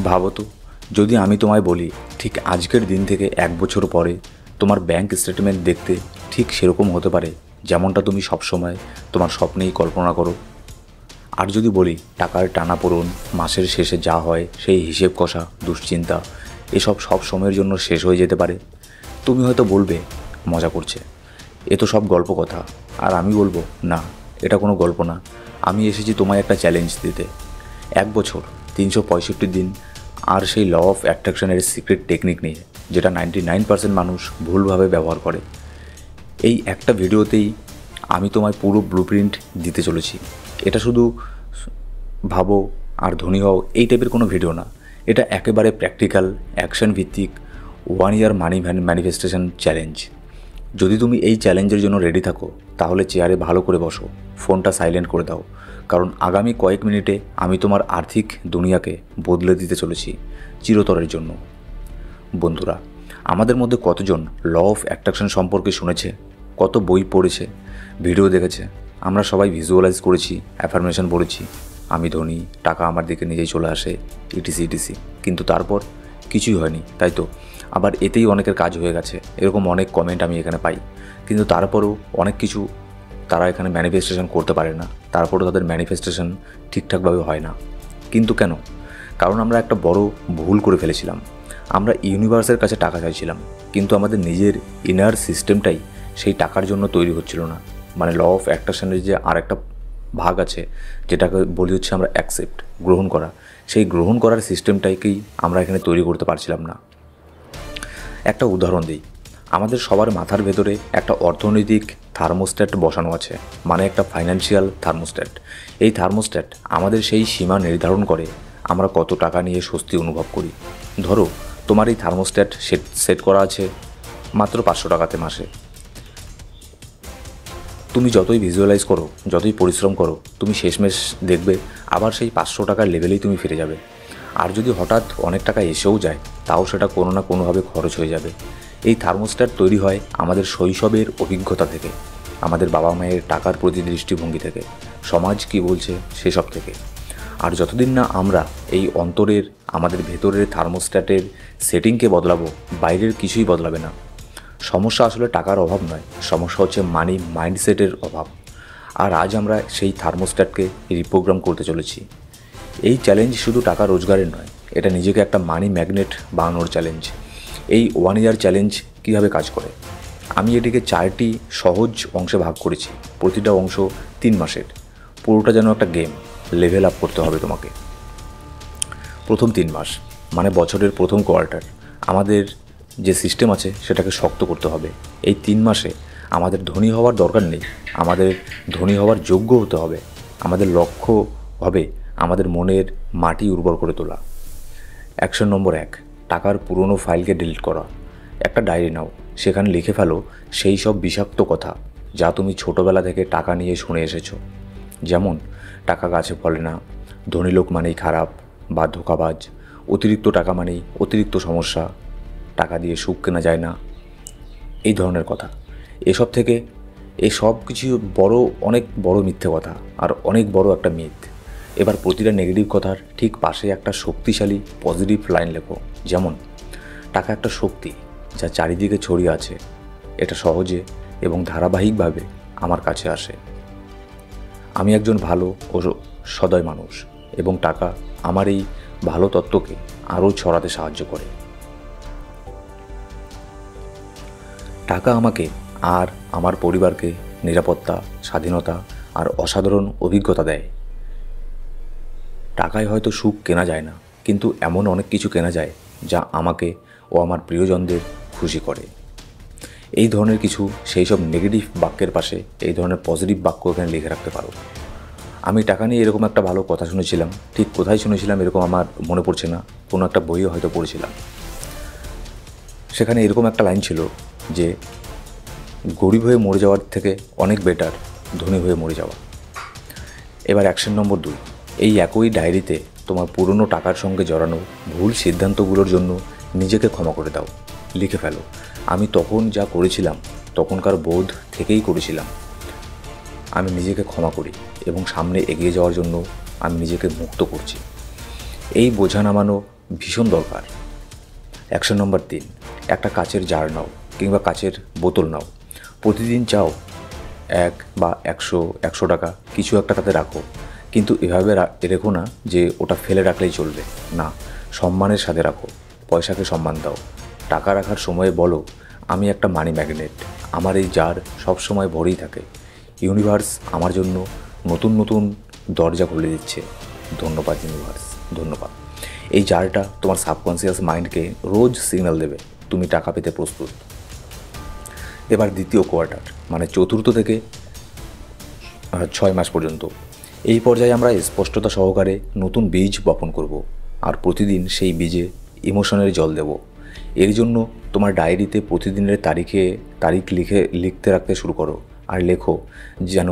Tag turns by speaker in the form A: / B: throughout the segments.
A: ভাবো তো, যদি আমি তোমায় বলি ঠিক আজকের দিন থেকে 1 বছর পরে তোমার ব্যাংক স্টেটমেন্ট দেখতে ঠিক সেরকম হতে পারে যেমনটা তুমি সবসময় তোমার স্বপ্নেই কল্পনা করো। আর যদি বলি টাকার টানাপোড়েন, মাসের শেষে যা হয় সেই হিসেব কষা, দুশ্চিন্তা, এসব সব সময়ের জন্য শেষ হয়ে যেতে পারে, তুমি হয়তো বলবে মজা করছে, এ তো সব গল্প কথা। আর আমি বলবো না, এটা কোনো গল্প না। আমি এসেছি তোমায় একটা চ্যালেঞ্জ দিতে। 1 বছর, 365 দিন, আর সেই ল অফ অ্যাট্রাকশনের সিক্রেট টেকনিক নিয়ে, যেটা 99% মানুষ ভুলভাবে ব্যবহার করে। এই একটা ভিডিওতেই আমি তোমায় পুরো ব্লুপ্রিন্ট দিতে চলেছি। এটা শুধু ভাবো আর ধনী হও এই টাইপের কোনো ভিডিও না। এটা একেবারে প্র্যাকটিক্যাল, অ্যাকশন ভিত্তিক, 1 ইয়ার মানি ম্যানিফেস্টেশন চ্যালেঞ্জ। যদি তুমি এই চ্যালেঞ্জের জন্য রেডি থাকো, তাহলে চেয়ারে ভালো করে বসো, ফোনটা সাইলেন্ট করে দাও, কারণ আগামী কয়েক মিনিটে আমি তোমার আর্থিক দুনিয়াকে বদলে দিতে চলেছি চিরতরের জন্য। বন্ধুরা, আমাদের মধ্যে কতজন ল অফ অ্যাট্রাকশন সম্পর্কে শুনেছে, কত বই পড়েছে, ভিডিও দেখেছে? আমরা সবাই ভিজুয়ালাইজ করেছি, অ্যাফার্মেশন বলেছি, আমি ধনী, টাকা আমার দিকে নিজেই চলে আসে, ইটিসি ইটিসি। কিন্তু তারপর কিছুই হয়নি, তাই তো? আবার এতেই অনেকের কাজ হয়ে গেছে, এরকম অনেক কমেন্ট আমি এখানে পাই। কিন্তু তারপরেও অনেক কিছু তারা এখানে ম্যানিফেস্টেশন করতে পারে না, তারপরেও তাদের ম্যানিফেস্টেশন ঠিকঠাকভাবে হয় না। কিন্তু কেন? কারণ আমরা একটা বড় ভুল করে ফেলেছিলাম। আমরা ইউনিভার্সের কাছে টাকা চাইছিলাম, কিন্তু আমাদের নিজের ইনার সিস্টেমটাই সেই টাকার জন্য তৈরি হচ্ছিল না। মানে ল অফ অ্যাট্রাকশনের যে আর একটা ভাগ আছে, যেটাকে বলি হচ্ছে আমরা অ্যাকসেপ্ট, গ্রহণ করা, সেই গ্রহণ করার সিস্টেমটাকেই আমরা এখানে তৈরি করতে পারছিলাম না। একটা উদাহরণ দিই, আমাদের সবার মাথার ভেতরে একটা অর্থনৈতিক থার্মোস্ট্যাট বসানো আছে, মানে একটা ফাইন্যান্সিয়াল থার্মোস্ট্যাট। এই থার্মোস্ট্যাট আমাদের সেই সীমা নির্ধারণ করে আমরা কত টাকা নিয়ে স্বস্তি অনুভব করি। ধরো, তোমার এই থার্মোস্ট্যাট সেট করা আছে মাত্র 500 টাকাতে মাসে। তুমি যতই ভিজুয়ালাইজ করো, যতই পরিশ্রম করো, তুমি শেষমেশ দেখবে আবার সেই 500 টাকার লেভেলেই তুমি ফিরে যাবে। আর যদি হঠাৎ অনেক টাকা এসেও যায়, তাও সেটা কোনো না কোনোভাবে খরচ হয়ে যাবে। এই থার্মোস্ট্যাট তৈরি হয় আমাদের শৈশবের অভিজ্ঞতা থেকে, আমাদের বাবা মায়ের টাকার প্রতি দৃষ্টিভঙ্গি থেকে, সমাজ কী বলছে সেসব থেকে। আর যতদিন না আমরা এই অন্তরের, আমাদের ভেতরের থার্মোস্ট্যাটের সেটিংকে বদলাবো, বাইরের কিছুই বদলাবে না। সমস্যা আসলে টাকার অভাব নয়, সমস্যা হচ্ছে মানি মাইন্ডসেটের অভাব। আর আজ আমরা সেই থার্মোস্ট্যাটকে রিপ্রোগ্রাম করতে চলেছি। এই চ্যালেঞ্জ শুধু টাকা রোজগারের নয়, এটা নিজেকে একটা মানি ম্যাগনেট বানানোর চ্যালেঞ্জ। এই 1 ইয়ার চ্যালেঞ্জ কীভাবে কাজ করে? আমি এটিকে 4টি সহজ অংশে ভাগ করেছি, প্রতিটা অংশ 3 মাসের। পুরোটা যেন একটা গেম, লেভেল আপ করতে হবে তোমাকে। প্রথম 3 মাস মানে বছরের প্রথম কোয়ার্টার, আমাদের যে সিস্টেম আছে সেটাকে শক্ত করতে হবে। এই 3 মাসে আমাদের ধনী হওয়ার দরকার নেই, আমাদের ধনী হওয়ার যোগ্য হতে হবে। আমাদের লক্ষ্য হবে আমাদের মনের মাটি উর্বর করে তোলা। অ্যাকশন নম্বর 1, টাকার পুরনো ফাইলকে ডিলিট করা। একটা ডায়েরি নাও, সেখানে লিখে ফেলো সেই সব বিষাক্ত কথা যা তুমি ছোটোবেলা থেকে টাকা নিয়ে শুনে এসেছো। যেমন, টাকা গাছে ফলে না, ধনী লোক মানেই খারাপ বা ধোঁকাবাজ, অতিরিক্ত টাকা মানেই অতিরিক্ত সমস্যা, টাকা দিয়ে সুখ কেনা যায় না, এই ধরনের কথা। এসব থেকে এই সব কিছু অনেক বড় মিথ্যে কথা আর অনেক বড় একটা মিথ। এবার প্রতিটা নেগেটিভ কথার ঠিক পাশে একটা শক্তিশালী পজিটিভ লাইন লেখো। যেমন, টাকা একটা শক্তি যা চারিদিকে ছড়িয়ে আছে, এটা সহজে এবং ধারাবাহিকভাবে আমার কাছে আসে। আমি একজন ভালো ও সদয় মানুষ, এবং টাকা আমার এই ভালো তত্ত্বকে আরও ছড়াতে সাহায্য করে। টাকা আমাকে আর আমার পরিবারকে নিরাপত্তা, স্বাধীনতা আর অসাধারণ অভিজ্ঞতা দেয়। টাকায় হয়তো সুখ কেনা যায় না, কিন্তু এমন অনেক কিছু কেনা যায় যা আমাকে ও আমার প্রিয়জনদের খুশি করে। এই ধরনের কিছু সেই সব নেগেটিভ বাক্যের পাশে এই ধরনের পজিটিভ বাক্য এখানে লিখে রাখতে পারো। আমি টাকা নিয়ে এরকম একটা ভালো কথা শুনেছিলাম, ঠিক কোথায় শুনেছিলাম এরকম আমার মনে পড়ছে না, কোনো একটা বইও হয়তো পড়েছিলাম। সেখানে এরকম একটা লাইন ছিল যে, গরিব হয়ে মরে যাওয়ার থেকে অনেক বেটার ধনী হয়ে মরে যাওয়া। এবার অ্যাকশন নম্বর 2, এই একই ডায়েরিতে তোমার পুরনো টাকার সঙ্গে জড়ানো ভুল সিদ্ধান্তগুলোর জন্য নিজেকে ক্ষমা করে দাও। লিখে ফেলো, আমি তখন যা করেছিলাম তখনকার বোধ থেকেই করেছিলাম। আমি নিজেকে ক্ষমা করি এবং সামনে এগিয়ে যাওয়ার জন্য আমি নিজেকে মুক্ত করছি। এই বোঝা নামানো ভীষণ দরকার। অ্যাকশন নম্বর 3, একটা কাচের জার নাও কিংবা কাচের বোতল নাও। প্রতিদিন চাও 1 বা 100 টাকা কিছু একটা তাতে রাখো, কিন্তু এভাবে রেখো না যে ওটা ফেলে রাখলেই চলবে না। সম্মানের সাথে রাখো, পয়সাকে সম্মান দাও। টাকা রাখার সময়ে বলো, আমি একটা মানি ম্যাগনেট, আমার এই জার সবসময় ভরেই থাকে। ইউনিভার্স আমার জন্য নতুন নতুন দরজা খুলে দিচ্ছে। ধন্যবাদ ইউনিভার্স, ধন্যবাদ। এই জারটা তোমার সাবকনসিয়াস মাইন্ডকে রোজ সিগন্যাল দেবে তুমি টাকা পেতে প্রস্তুত। এবার দ্বিতীয় কোয়ার্টার, মানে চতুর্থ থেকে 6 মাস পর্যন্ত। এই পর্যায়ে আমরা স্পষ্টতা সহকারে নতুন বীজ বপন করব, আর প্রতিদিন সেই বীজে ইমোশনের জল দেব। এর জন্য তোমার ডায়েরিতে প্রতিদিনের তারিখ লিখতে রাখতে শুরু করো, আর লেখো যেন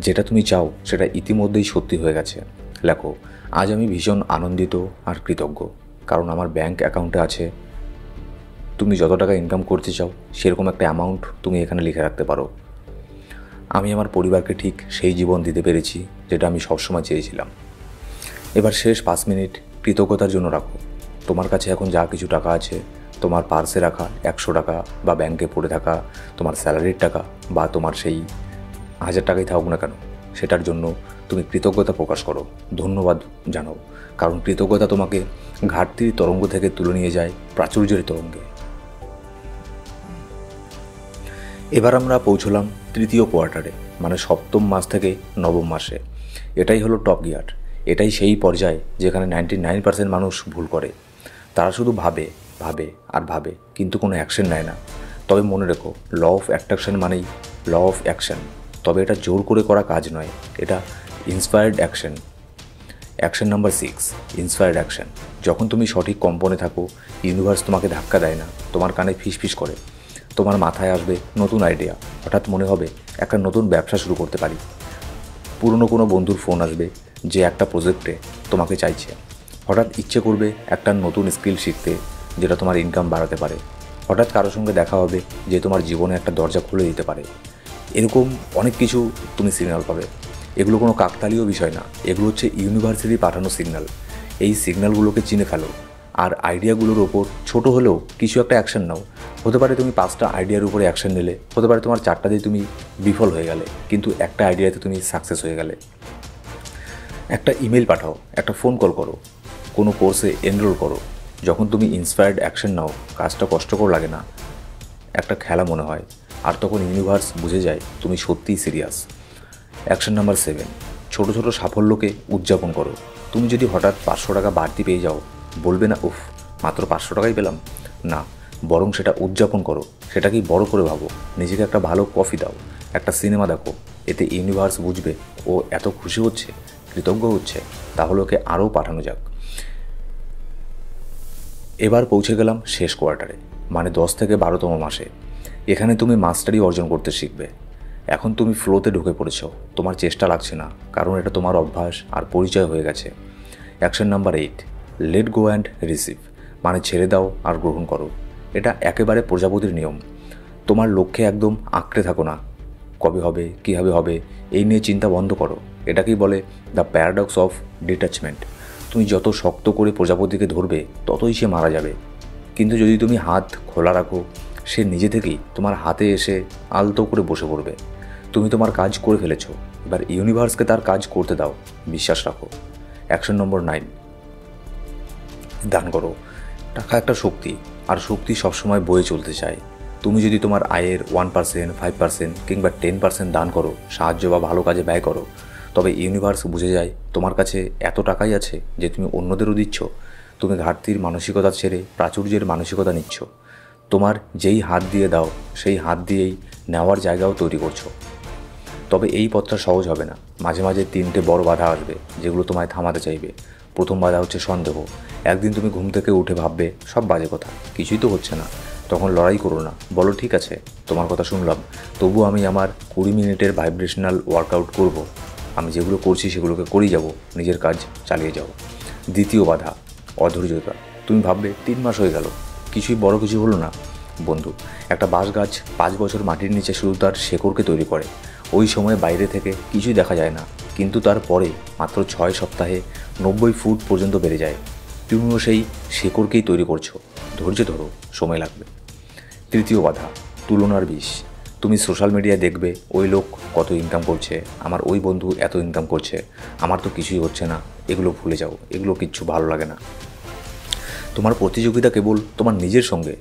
A: যেটা তুমি চাও সেটা ইতিমধ্যেই সত্যি হয়ে গেছে। লেখো, আজ আমি ভীষণ আনন্দিত আর কৃতজ্ঞ, কারণ আমার ব্যাংক অ্যাকাউন্টে আছে। তুমি যত টাকা ইনকাম করতে চাও সেরকম একটা অ্যামাউন্ট তুমি এখানে লিখে রাখতে পারো। আমি আমার পরিবারকে ঠিক সেই জীবন দিতে পেরেছি যেটা আমি সবসময় চেয়েছিলাম। এবার শেষ 5 মিনিট কৃতজ্ঞতার জন্য রাখো। তোমার কাছে এখন যা কিছু টাকা আছে, তোমার পার্সে রাখা 100 টাকা বা ব্যাংকে পড়ে থাকা তোমার স্যালারির টাকা বা তোমার সেই 1000 টাকাই থাকুক না কেন, সেটার জন্য তুমি কৃতজ্ঞতা প্রকাশ করো, ধন্যবাদ জানাও। কারণ কৃতজ্ঞতা তোমাকে ঘাটতির তরঙ্গ থেকে তুলে নিয়ে যায় প্রাচুর্যের তরঙ্গে। এবার আমরা পৌঁছলাম তৃতীয় কোয়ার্টারে, মানে 7ম মাস থেকে 9ম মাসে। এটাই হলো টপ গিয়ার। এটাই সেই পর্যায় যেখানে 99% মানুষ ভুল করে। তারা শুধু ভাবে ভাবে আর ভাবে, কিন্তু কোনো অ্যাকশন নেয় না। তবে মনে রেখো, ল অফ অ্যাট্রাকশন মানেই ল অফ অ্যাকশন। তবে এটা জোর করে করা কাজ নয়, এটা inspired action. Action number 6, inspired action. যখন তুমি সঠিক কম্পনে থাকো, ইউনিভার্স তোমাকে ধাক্কা দেয় না, তোমার কানে ফিসফিস করে। তোমার মাথায় আসবে নতুন আইডিয়া, হঠাৎ মনে হবে একটা নতুন ব্যবসা শুরু করতে পারি। পুরনো কোনো বন্ধুর ফোন আসবে যে একটা প্রজেক্টে তোমাকে চাইছে। হঠাৎ ইচ্ছে করবে একটা নতুন স্কিল শিখতে যেটা তোমার ইনকাম বাড়াতে পারে। হঠাৎ কারোর সঙ্গে দেখা হবে যে তোমার জীবনে একটা দরজা খুলে দিতে পারে। এরকম অনেক কিছু তুমি সিগন্যাল পাবে। এগুলো কোনো কাকতালীয় বিষয় না, এগুলো হচ্ছে ইউনিভার্সেরই পাঠানো সিগন্যাল। এই সিগন্যালগুলোকে চিনে ফেলো, আর আইডিয়াগুলোর ওপর ছোট হলেও কিছু একটা অ্যাকশন নাও। হতে পারে তুমি 5টা আইডিয়ার উপরে অ্যাকশন নিলে, হতে পারে তোমার 4টা দিয়ে তুমি বিফল হয়ে গেলে, কিন্তু একটা আইডিয়াতে তুমি সাকসেস হয়ে গেলে। একটা ইমেল পাঠাও, একটা ফোন কল করো, কোনো কোর্সে এনরোল করো। যখন তুমি ইন্সপায়ার্ড অ্যাকশন নাও, কাজটা কষ্টকর লাগে না, একটা খেলা মনে হয়। আর তখন ইউনিভার্স বুঝে যায় তুমি সত্যিই সিরিয়াস। অ্যাকশন নাম্বার 7, ছোট ছোট সাফল্যকে উদযাপন করো। তুমি যদি হঠাৎ 500 টাকা বাড়তি পেয়ে যাও, বলবে না উফ মাত্র 500 টাকাই পেলাম, না, বরং সেটা উদযাপন করো। সেটাকেই বড় করে ভাবো। নিজেকে একটা ভালো কফি দাও, একটা সিনেমা দেখো। এতে ইউনিভার্স বুঝবে ও এত খুশি হচ্ছে, কৃতজ্ঞ হচ্ছে, তাহলে ওকে আরও পাঠানো যাক। এবার পৌঁছে গেলাম শেষ কোয়ার্টারে, মানে 10 থেকে 12তম মাসে। এখানে তুমি মাস্টারি অর্জন করতে শিখবে। এখন তুমি ফ্লোতে ঢুকে পড়েছ, তোমার চেষ্টা লাগছে না, কারণ এটা তোমার অভ্যাস আর পরিচয় হয়ে গেছে। Action number 8, let go and receive, মানে ছেড়ে দাও আর গ্রহণ করো। এটা একেবারে প্রজাপতির নিয়ম। তোমার লক্ষ্যে একদম আঁকড়ে থাকো না, কবে হবে, কীভাবে হবে এই নিয়ে চিন্তা বন্ধ করো। এটাকেই বলে দ্য প্যারাডক্স অফ ডিট্যাচমেন্ট। তুমি যত শক্ত করে প্রজাপতিকে ধরবে ততই সে মারা যাবে, কিন্তু যদি তুমি হাত খোলা রাখো, সে নিজে থেকেই তোমার হাতে এসে আলতো করে বসে পড়বে। তুমি তোমার কাজ করে ফেলেছো, এবার ইউনিভার্সকে তার কাজ করতে দাও, বিশ্বাস রাখো। অ্যাকশন নম্বর 9, দান করো। টাকা একটা শক্তি, আর শক্তি সবসময় বয়ে চলতে চায়। তুমি যদি তোমার আয়ের 1%, 5% কিংবা 10% দান করো, সাহায্য বা ভালো কাজে ব্যয় করো, তবে ইউনিভার্স বুঝে যায় তোমার কাছে এত টাকাই আছে যে তুমি অন্যদেরও দিচ্ছ। তুমি ঘাটতির মানসিকতা ছেড়ে প্রাচুর্যের মানসিকতা নিচ্ছ। তোমার যেই হাত দিয়ে দাও সেই হাত দিয়েই নেওয়ার জায়গাও তৈরি করছো। তবে এই পথটা সহজ হবে না। মাঝে মাঝে 3টে বড় বাধা আসবে যেগুলো তোমায় থামাতে চাইবে। প্রথম বাধা হচ্ছে সন্দেহ। একদিন তুমি ঘুম থেকে উঠে ভাববে সব বাজে কথা, কিছুই তো হচ্ছে না। তখন লড়াই করো না, বলো ঠিক আছে, তোমার কথা শুনলাম, তবু আমি আমার 20 মিনিটের ভাইব্রেশনাল ওয়ার্কআউট করব। আমি যেগুলো করছি সেগুলোকে করেই যাব, নিজের কাজ চালিয়ে যাও। দ্বিতীয় বাধা, অধৈর্যতা। তুমি ভাববে 3 মাস হয়ে গেল, কিছুই বড় কিছু হলো না। বন্ধু, একটা বাঁশ গাছ 5 বছর মাটির নিচে শুধু তার শেকড়কে তৈরি করে। ওই সময় বাইরে থেকে কিছুই দেখা যায় না, কিন্তু তারপরে মাত্র 6 সপ্তাহে 90 ফুট পর্যন্ত বেড়ে যায়। তুমিও সেই শেকড়কেই তৈরি করছো। ধৈর্য ধরো, সময় লাগবে। তৃতীয় বাধা, তুলনার বিষ। তুমি সোশ্যাল মিডিয়ায় দেখবে ওই লোক কত ইনকাম করছে, আমার ওই বন্ধু এত ইনকাম করছে, আমার তো কিছুই হচ্ছে না। এগুলো ভুলে যাও, এগুলো কিচ্ছু ভালো লাগে না। তোমার প্রতিযোগিতা কেবল তোমার নিজের সঙ্গে।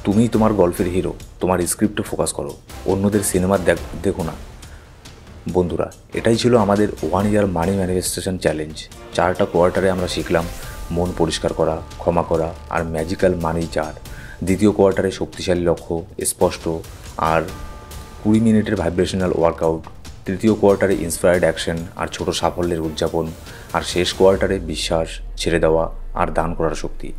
A: তুমি তোমার গল্পের হিরো, তোমার স্ক্রিপ্টে ফোকাস করো, অন্যদের সিনেমার দেখো না। বন্ধুরা, এটাই ছিল আমাদের 1 ইয়ার মানি ম্যানিফেস্টেশন চ্যালেঞ্জ। 4টা কোয়ার্টারে আমরা শিখলাম মন পরিষ্কার করা, ক্ষমা করা আর ম্যাজিক্যাল মানি চার। দ্বিতীয় কোয়ার্টারে শক্তিশালী লক্ষ্য, স্পষ্ট আর 20 মিনিটের ভাইব্রেশনাল ওয়ার্কআউট। তৃতীয় কোয়ার্টারে ইন্সপায়ার্ড অ্যাকশন আর ছোট সাফল্যের উদযাপন। আর শেষ কোয়ার্টারে বিশ্বাস, ছেড়ে দেওয়া আর দান করার শক্তি।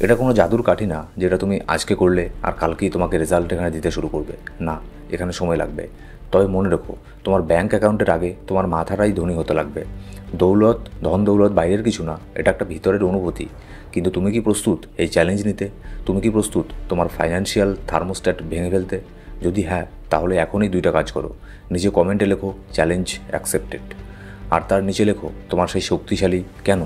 A: এটা কোনো জাদুর কাঠি না যেটা তুমি আজকে করলে আর কালকেই তোমাকে রেজাল্ট এখানে দিতে শুরু করবে। না, এখানে সময় লাগবে। তবে মনে রেখো, তোমার ব্যাঙ্ক অ্যাকাউন্টের আগে তোমার মাথাটাই ধনী হতে লাগবে। দৌলত, ধন দৌলত বাইরের কিছু না, এটা একটা ভিতরের অনুভূতি। কিন্তু তুমি কি প্রস্তুত এই চ্যালেঞ্জ নিতে? তুমি কি প্রস্তুত তোমার ফাইন্যান্সিয়াল থার্মোস্ট্যাট ভেঙে ফেলতে? যদি হ্যাঁ, তাহলে এখনই 2টা কাজ করো। নিচে কমেন্টে লেখো চ্যালেঞ্জ অ্যাকসেপ্টেড, আর তার নিচে লেখো তোমার সেই শক্তিশালী কেন,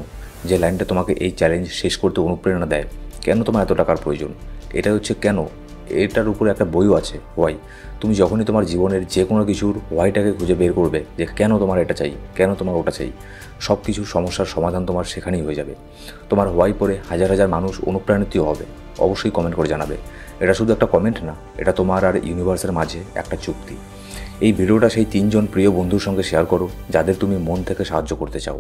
A: যে লাইনটা তোমাকে এই চ্যালেঞ্জ শেষ করতে অনুপ্রেরণা দেয়। কেন তোমার এত টাকার প্রয়োজন? এটা হচ্ছে কেন। এটার উপরে একটা বইও আছে, হোয়াই। তুমি যখনই তোমার জীবনের যে কোনো কিছুর হোয়াইটাকে খুঁজে বের করবে, যে কেন তোমার এটা চাই, কেন তোমার ওটা চাই, সব কিছুর সমস্যার সমাধান তোমার সেখানেই হয়ে যাবে। তোমার হোয়াই পরে হাজার হাজার মানুষ অনুপ্রাণিতও হবে। অবশ্যই কমেন্ট করে জানাবে। এটা শুধু একটা কমেন্ট না, এটা তোমার আর ইউনিভার্সের মাঝে একটা চুক্তি। এই ভিডিওটা সেই 3জন প্রিয় বন্ধুর সঙ্গে শেয়ার করো যাদের তুমি মন থেকে সাহায্য করতে চাও।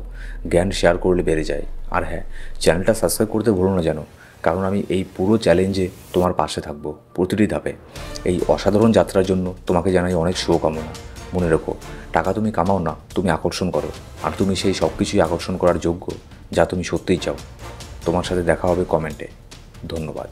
A: জ্ঞান শেয়ার করলে বেড়ে যায়। আর হ্যাঁ, চ্যানেলটা সাবস্ক্রাইব করতে ভুলো না যেন, কারণ আমি এই পুরো চ্যালেঞ্জে তোমার পাশে থাকবো প্রতিটি ধাপে। এই অসাধারণ যাত্রার জন্য তোমাকে জানাই অনেক শুভকামনা। মনে রেখো, টাকা তুমি কামাও না, তুমি আকর্ষণ করো। আর তুমি সেই সব কিছুই আকর্ষণ করার যোগ্য যা তুমি সত্যিই চাও। তোমার সাথে দেখা হবে কমেন্টে। ধন্যবাদ।